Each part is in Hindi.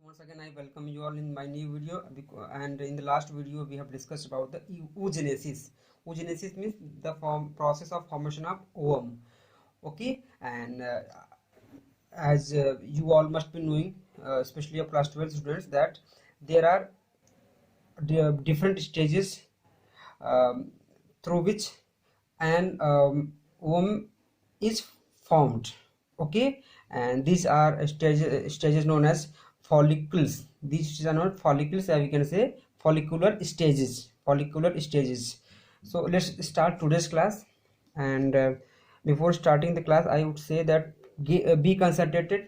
Once again, I welcome you all in my new video. And in the last video, we have discussed about the oogenesis. Oogenesis means the process of formation of ovum. Okay, and as you all must be knowing, especially your class 12 students, that there are different stages um, through which an ovum is formed. Okay, and these are stages known as follicles. These are not follicles, we can say follicular stages. So let's start today's class. And before starting the class, I would say that be concentrated.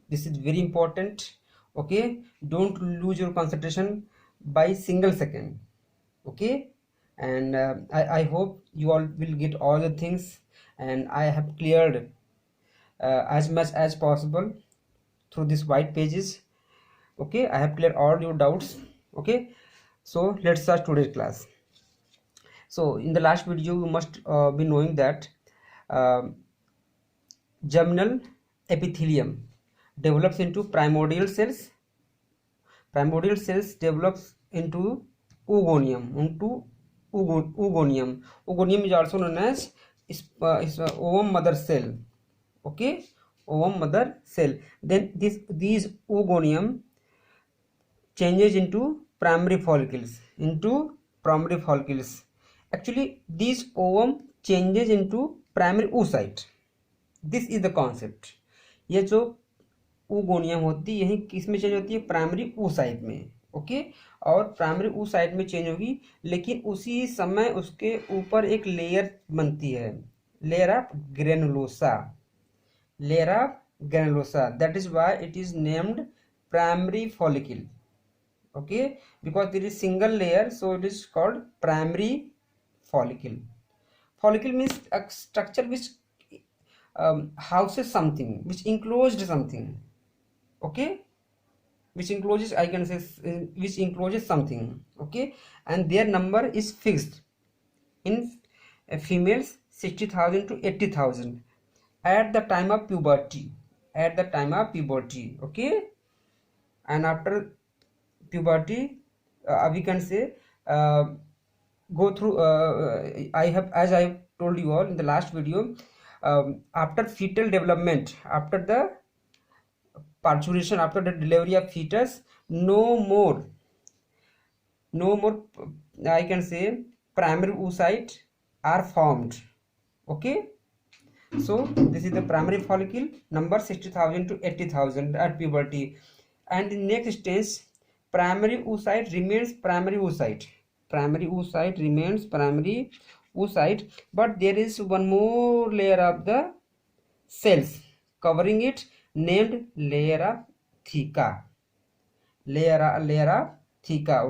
This is very important. Okay, don't lose your concentration by single second. Okay, and I hope you all will get all the things, and I have cleared as much as possible through these white pages. Okay, I have cleared all your doubts. Okay, so let's start today's class. So in the last video, you must be knowing that um germinal epithelium develops into primordial cells. Primordial cells develops into oogonium. Oogonium is also known as ovum mother cell. Okay, ovum mother cell. Then these oogonium changes into primary follicles. Actually, these ovum changes into primary oocyte. This is the concept. ये जो oogonia होती है, यही किस में चेंज होती है? प्राइमरी oocyte में. ओके, और प्राइमरी oocyte में चेंज होगी, लेकिन उसी समय उसके ऊपर एक लेयर बनती है, layer of granulosa. That is why it is named primary follicle. Okay, because there is single layer, so it is called primary follicle. Follicle means a structure which houses something, which enclosed something. Okay, which encloses, I can say, which encloses something. Okay, and their number is fixed in females 60,000 to 80,000 at the time of puberty. Okay, and after puberty, we can say go through I have, as I told you all in the last video, after fetal development, after the parturition, after the delivery of fetus, no more I can say primary oocyte are formed. Okay, so this is the primary follicle, number 60,000 to 80,000 at puberty. And the next stage, primary oocyte remains primary oocyte, but there is one more layer of the cells covering it, named layer of theca.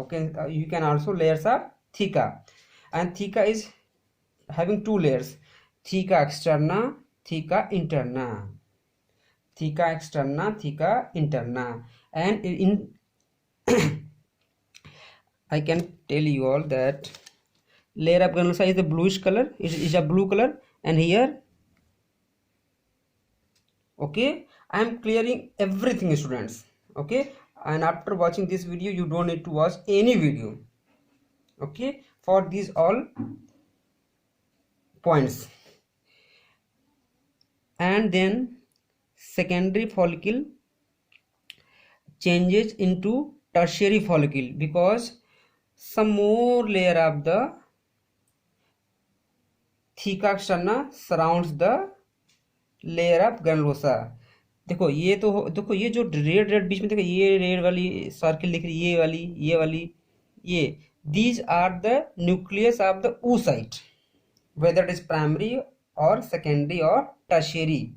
Okay, you can also layers of theca, and theca is having two layers, theca externa, theca interna. And in I can tell you all that layer of granulosa is the bluish color, is a blue color, and here, okay, I am clearing everything, students. Okay, and after watching this video, you don't need to watch any video. Okay, for these all points. And then secondary follicle changes into tertiary follicle, because some more layer of the theca externa surrounds the layer of granulosa. देखो ये तो, देखो ये जो रेड बीच में, देखो ये रेड वाली सर्किल दिख रही है, ये वाली ये these are the nucleus of the oocyte, whether it is primary or secondary or tertiary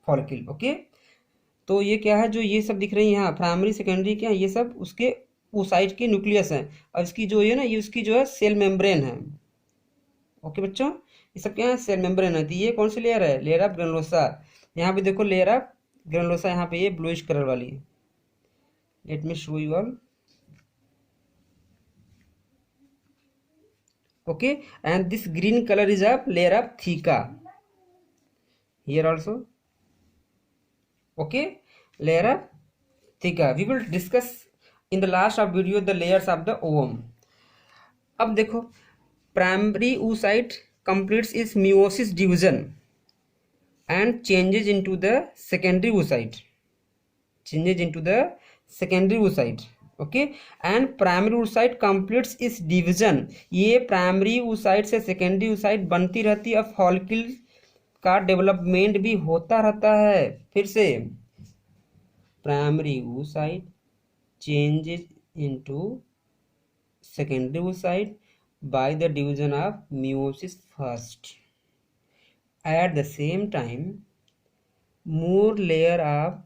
follicle. Okay, तो ये क्या है, जो ये सब दिख रही है यहाँ, प्राइमरी सेकेंडरी क्या है, ये सब उसके oocyte के न्यूक्लियस है, और इसकी जो है ना, ये उसकी जो है सेल मेम्ब्रेन है. ओके बच्चों, ये सब क्या है, सेल मेम्ब्रेन है. तो ये कौन सी लेयर है? Layer of granulosa. यहाँ पे देखो लेयर ऑफ ग्रेनुलोसा, यहाँ पे ये ब्लूइश कलर वाली है. Let me show you all. Okay, and this green colour is of layer of theca. Here also. Okay, layer of theca. We will discuss in the last of video the layers of the ovum. अब देखो, primary oocyte completes its meiosis division and changes into the secondary oocyte. Okay, and primary oocyte completes its division. ये प्राइमरी oocyte से सेकेंडरी oocyte बनती रहती है और फॉलिकल का डेवलपमेंट भी होता रहता है. फिर से, primary oocyte changes into secondary oocyte by the division of meiosis first. At the same time, more layer of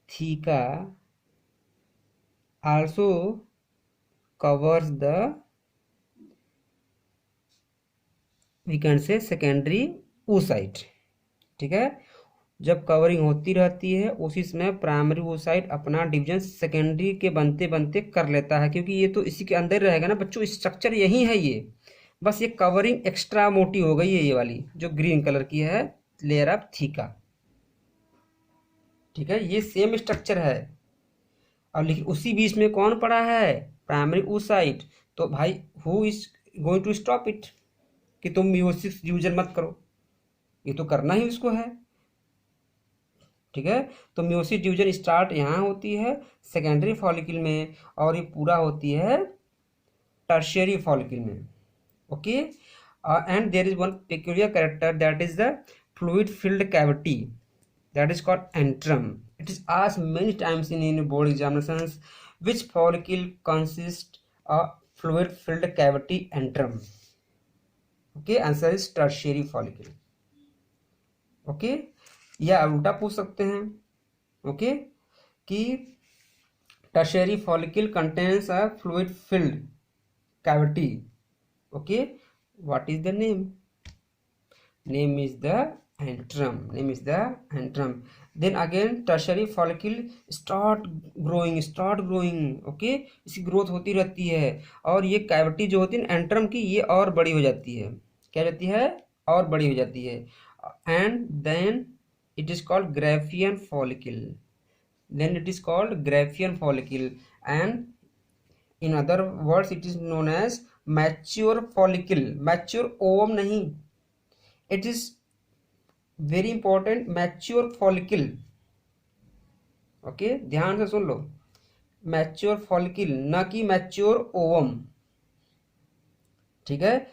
theca also covers the, we can say, secondary oocyte. ठीक है, जब कवरिंग होती रहती है उसी समय प्राइमरी oocyte अपना डिवीजन सेकेंडरी के बनते बनते कर लेता है, क्योंकि ये तो इसी के अंदर रहेगा ना बच्चों, स्ट्रक्चर यही है ये, बस ये कवरिंग एक्स्ट्रा मोटी हो गई है, ये वाली जो ग्रीन कलर की है लेयर ऑफ थीका. ठीक है, ये सेम स्ट्रक्चर है. और लेकिन उसी बीच में कौन पड़ा है, प्राइमरी oocyte. तो भाई who is going to stop it, कि तुम मियोसिस डिवीजन मत करो, ये तो करना ही उसको है. ठीक है, तो मियोसिस डिवीजन स्टार्ट यहाँ होती है सेकेंडरी फॉलिकल में और ये पूरा होती है टर्शियरी फॉलिकल में. Okay, and there is one peculiar character, that is the fluid filled cavity, that is called antrum. It is asked many times in board examinations, which follicle consists of fluid filled cavity antrum. Okay, answer is tertiary follicle. Okay, या उल्टा पूछ सकते हैं. ओके, कि tertiary follicle contains a fluid filled cavity. Okay, what is the name? Name is the antrum. Then again tertiary follicle start growing. Okay, इसकी ग्रोथ होती रहती है और ये कैविटी जो होती है एंट्रम की, ये और बड़ी हो जाती है. क्या जाती है, और बड़ी हो जाती है. And then it is called Graafian follicle. And in other words it is known as mature follicle. Mature ovum नहीं, it is very important, mature follicle. Okay, ध्यान से सुन लो, मैच्योर फॉलिकल, न कि मैच्योर ओवम. ठीक है,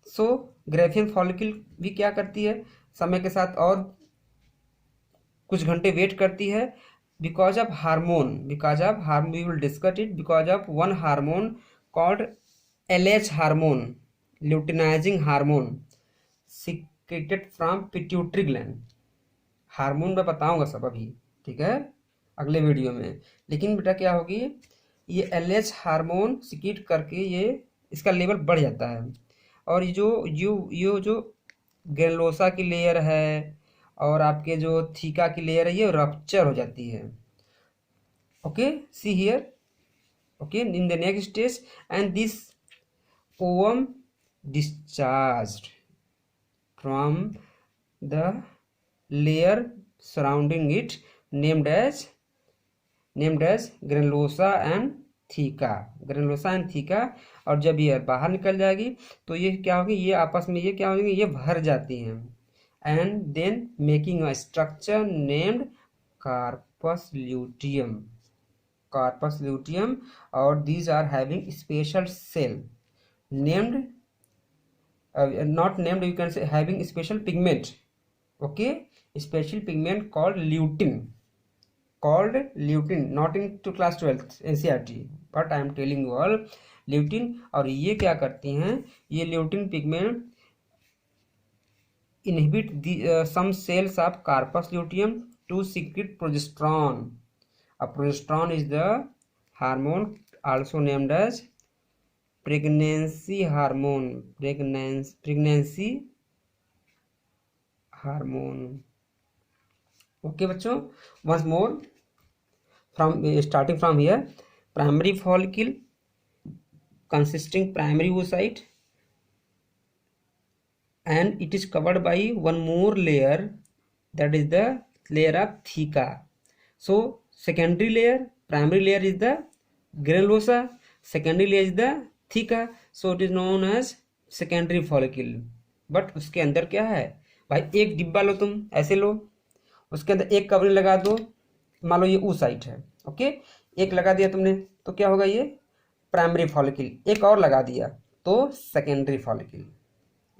सो ग्राफियन फॉलिकल भी क्या करती है, समय के साथ और कुछ घंटे वेट करती है, because of hormone, we will discuss it, because of one hormone called LH hormone, luteinizing hormone, secreted from pituitary gland. Hormone मैं बताऊंगा सब अभी, ठीक है, अगले वीडियो में. लेकिन बेटा क्या होगी, ये LH हार्मोन सिक्रीट करके ये इसका लेवल बढ़ जाता है और ये जो ग्रेनुलोसा की लेयर है और आपके जो थीका की लेयर है ये रप्चर हो जाती है. Okay, see here. Okay, in the next stage and this ovum discharged from the layer surrounding it named as granulosa and theca. और जब ये बाहर निकल जाएगी तो ये क्या होगी, ये आपस में ये क्या होगी, ये भर जाती हैं. And then making a structure named corpus luteum. और these are having special cell named, not named, you can say having special pigment. Okay, special pigment called lutein, not into class 12th NCERT, but I am telling you all lutein. और ये क्या करती हैं, ये lutein pigment inhibit the some cells of corpus luteum to secrete progesterone. Progesterone is the hormone also named as pregnancy hormone. Okay बच्चों, once more from starting from here, primary follicle consisting primary oocyte and it is covered by one more layer, that is the layer of theca. So secondary layer, primary layer is the granulosa, secondary layer is the theca, so it is known as secondary follicle. But उसके अंदर क्या है भाई, एक डिब्बा लो, तुम ऐसे लो, उसके अंदर एक कवरिंग लगा दो, मान लो ये ऊ साइट है, ओके, एक लगा दिया तुमने तो क्या होगा, ये प्राइमरी फॉलिकल, एक और लगा दिया तो सेकेंडरी फॉलिकल,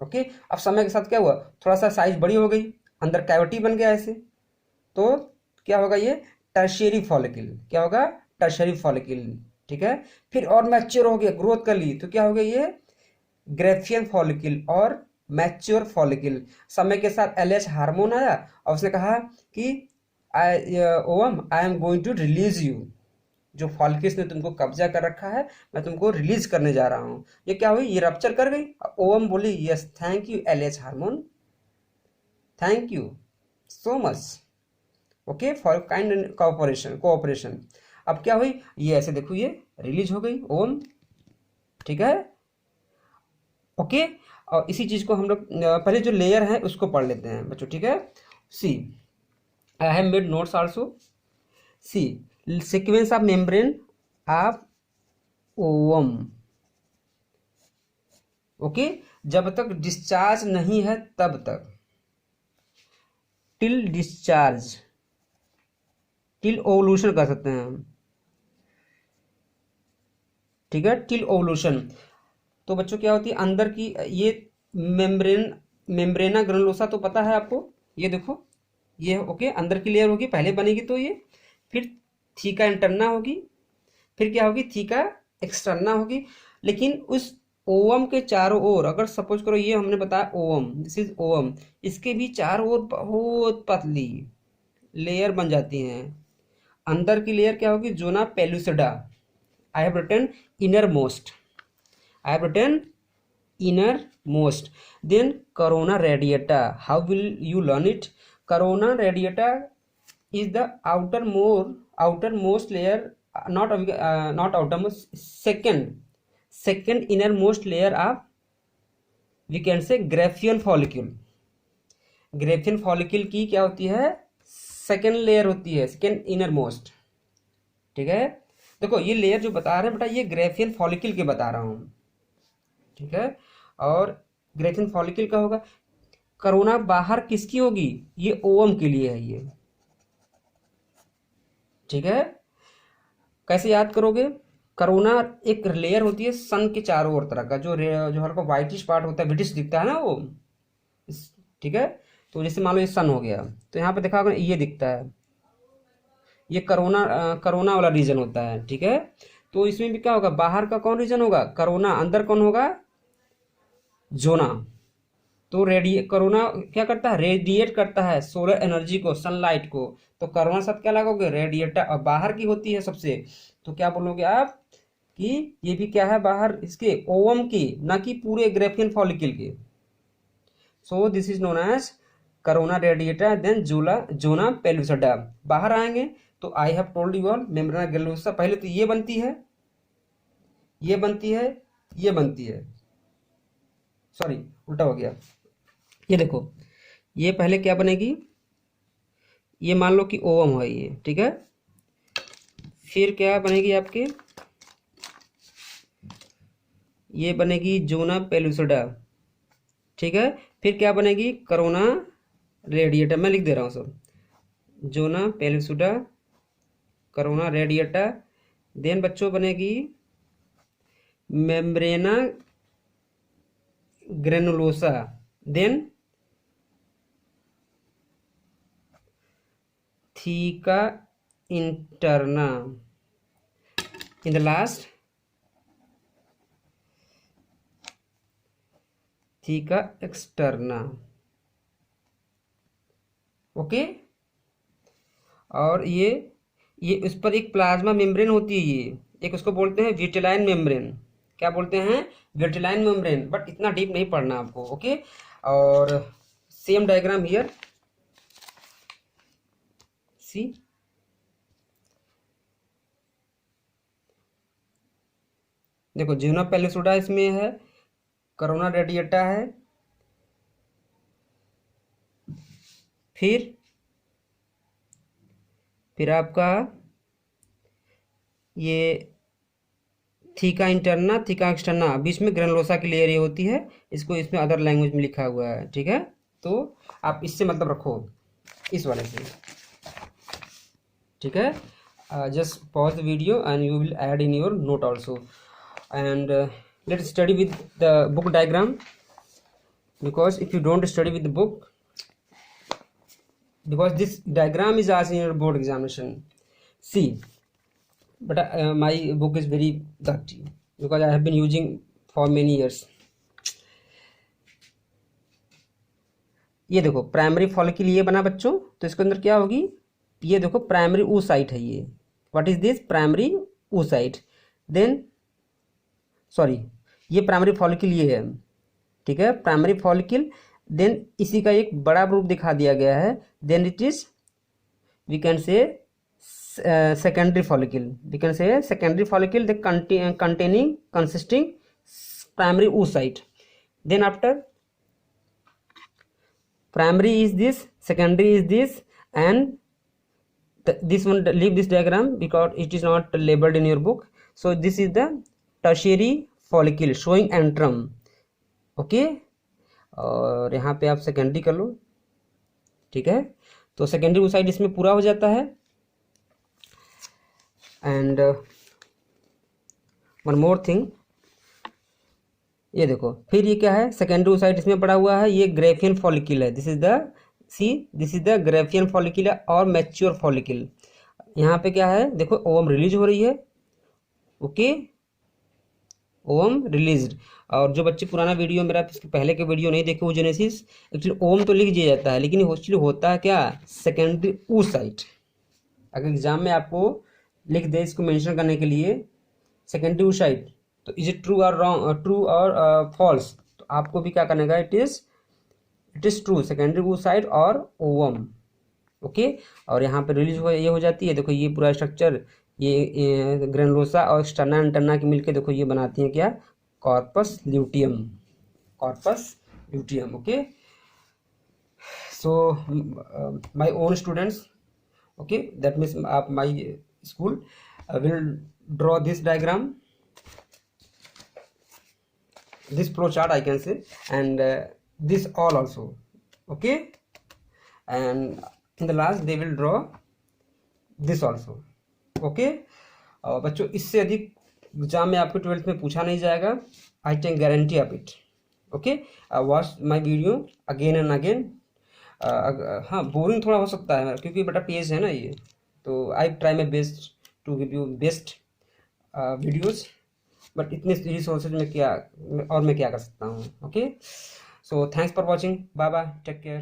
ओके। अब समय के साथ क्या हुआ, थोड़ा सा साइज बड़ी हो गई, अंदर कैविटी बन गया ऐसे, तो क्या होगा, ये टर्शियरी फॉलिकल, क्या होगा, टर्शियरी फॉलिकल, ठीक है। फिर और मैच्योर हो गया, ग्रोथ कर ली, तो क्या हो गया, ये ग्रेफियन फॉलिकल और मैच्योर फॉलिकल। समय के साथ एलएच हार्मोन आया और उसने कहा कि um I am going to release you, जो फॉलिकल्स ने तुमको कब्जा कर रखा है मैं तुमको रिलीज करने जा रहा हूँ। ये क्या हुई, ये रप्चर कर गई, ओम बोली yes thank you LH hormone, thank you so much, okay, for kind cooperation. अब क्या हुई, ये ऐसे देखो ये रिलीज हो गई ओम, ठीक है, ओके। और इसी चीज को हम लोग पहले जो लेयर है उसको पढ़ लेते हैं बच्चों, ठीक है। See I have made notes also. See sequence of membrane of ovum, okay, जब तक डिस्चार्ज नहीं है तब तक, टिल डिस्चार्ज, टिल ओवल्यूशन कर सकते हैं हम, ठीक है, टिल ओवल्यूशन। तो बच्चों क्या होती है अंदर की ये मेम्ब्रेना ग्रैनुलोसा तो पता है आपको, ये देखो ये ओके, अंदर की लेयर होगी पहले बनेगी, तो ये फिर थीका इंटरना होगी, फिर क्या होगी, थीका एक्सटर्ना होगी। लेकिन उस ओवम के चारों ओर, अगर सपोज करो ये हमने बताया ओवम, दिस इज ओवम, इसके भी चारों ओर बहुत पतली लेयर बन जाती हैं। अंदर की लेयर क्या होगी, zona pellucida, I have written innermost, I have written innermost. Then corona radiata. How will you learn it? Corona radiata is the outermost layer, not outermost, second innermost layer of, we can say, Graafian follicle. Graafian follicle की क्या होती है, सेकेंड लेयर होती है, सेकेंड इनर मोस्ट, ठीक है। देखो ये लेयर जो बता रहे हैं बेटा, ये ग्रेफियन फॉलिकल के बता रहा हूँ, ठीक है। और ग्रेफियन फॉलिकल का होगा, करोना बाहर किसकी होगी, ये ओवम के लिए है ये, ठीक है। कैसे याद करोगे, करोना एक लेयर होती है सन के चारों ओर तरह का, जो हल्का व्हाइटिश पार्ट होता है, ब्रिटिश दिखता है ना वो, ठीक है। तो जैसे मान लो ये सन हो गया, तो यहाँ पे देखा होगा ये दिखता है, ये करोना वाला रीजन होता है, ठीक है। तो इसमें भी क्या होगा, बाहर का कौन रीजन होगा, करोना, अंदर कौन होगा, जोना। तो कोरोना क्या करता है, रेडिएट करता है सोलर एनर्जी को, सनलाइट को, तो कोरोना साथ क्या लगोगे, रेडिएटर, और बाहर की होती है सबसे, तो क्या बोलोगे आप कि ये भी क्या है, बाहर इसके ओवम की, ना कि पूरे ग्रेफियन फॉलिकल के। So this is known as corona radiator, then zona pellucida. बाहर आएंगे तो I have told you all, membrana granulosa, पहले तो ये बनती है, ये बनती है, ये बनती है, सॉरी उल्टा हो गया, ये देखो ये पहले क्या बनेगी, ये मान लो कि ओवम है ये, ठीक है। फिर क्या बनेगी आपके, ये बनेगी जोना पेलुसिडा, ठीक है। फिर क्या बनेगी, कोरोना रेडिएटा, मैं लिख दे रहा हूँ सब, zona pellucida, corona radiata. Then बच्चों बनेगी membrana granulosa, then theca interna, in the last theca externa, okay. और ये उस पर एक प्लाज्मा मेम्ब्रेन होती है, ये एक उसको बोलते हैं विटेलाइन मेम्ब्रेन, क्या बोलते हैं, विटेलाइन मेम्ब्रेन, बट इतना डीप नहीं पढ़ना आपको, ओके। और सेम डायग्राम हियर, सी देखो जोना पेलुसिडा इसमें है, कोरोना रेडिएटा है, फिर आपका ये थीका इंटरना, थीका एक्सटर्ना, बीच में ग्रेनुलोसा की लेयर ये होती है, इसको इसमें अदर लैंग्वेज में लिखा हुआ है, ठीक है। तो आप इससे मतलब रखो, इस वाले से, ठीक है। just pause the video and you will add in your note also. And let's study with the book diagram, because if you don't study with the book, because this diagram is asked in your board examination. See, but my book is very dirty because I have been using for many years. ये देखो प्राइमरी फॉलिकल ये बना बच्चों, तो इसके अंदर क्या होगी, ये देखो प्राइमरी oocyte है ये, what is this, primary oocyte, then sorry ये प्राइमरी फॉलिकल ये है, ठीक है, प्राइमरी फॉलिकल, देन इसी का एक बड़ा रूप दिखा दिया गया है, then it is we can say secondary follicle, we can say secondary follicle, the containing consisting primary oocyte. Then after primary is this, secondary is this, and this one, leave this diagram because it is not labeled in your book. So this is the tertiary follicle showing antrum, okay. और यहाँ पे आप सेकेंडरी कर लो, ठीक है। तो सेकेंडरी oocyte इसमें पूरा हो जाता है। एंड वन मोर थिंग, ये देखो फिर ये क्या है, सेकेंडरी oocyte इसमें पड़ा हुआ है, ये ग्रेफियन फॉलिकल है, this is the this is the Graafian follicle और मैच्योर फॉलिकल। यहाँ पे क्या है, देखो ओवम रिलीज हो रही है, ओके, ओवम रिलीज्ड। और जो बच्चे पुराना वीडियो मेरा पहले के वीडियो नहीं देखे, वो जेनेसिस, एक्चुअली ओवम तो लिख दिया जाता है, लेकिन एक्चुअली होता है क्या, सेकेंडरी oocyte। अगर एग्जाम में आपको लिख दे इसको मेंशन करने के लिए सेकेंडरी oocyte, तो इज इट ट्रू और रॉन्ग, ट्रू और फॉल्स, तो आपको भी क्या करने का, it is true, secondary oocyte और ओवम, ओके। और यहाँ पे रिलीज हो ये हो जाती है, देखो ये पूरा स्ट्रक्चर, ये ग्रेनुलोसा और स्टर्ना इंटरना की मिलके देखो ये बनाती हैं क्या, corpus luteum, corpus luteum, okay. So my own students, okay, that means my school will draw this diagram, this flow chart I can say, and this all also, okay, and in the last they will draw this also, okay. बच्चों इससे अधिक एग्जाम में आपके 12th में पूछा नहीं जाएगा, I can guarantee of it, okay. Watch my video again and again. हाँ बोरिंग थोड़ा हो सकता है क्योंकि बटा पेज है ना ये, तो I try my best to give you best videos, but इतने रिसोर्सेज में क्या और मैं क्या कर सकता हूँ, okay. So thanks for watching, bye bye, take care.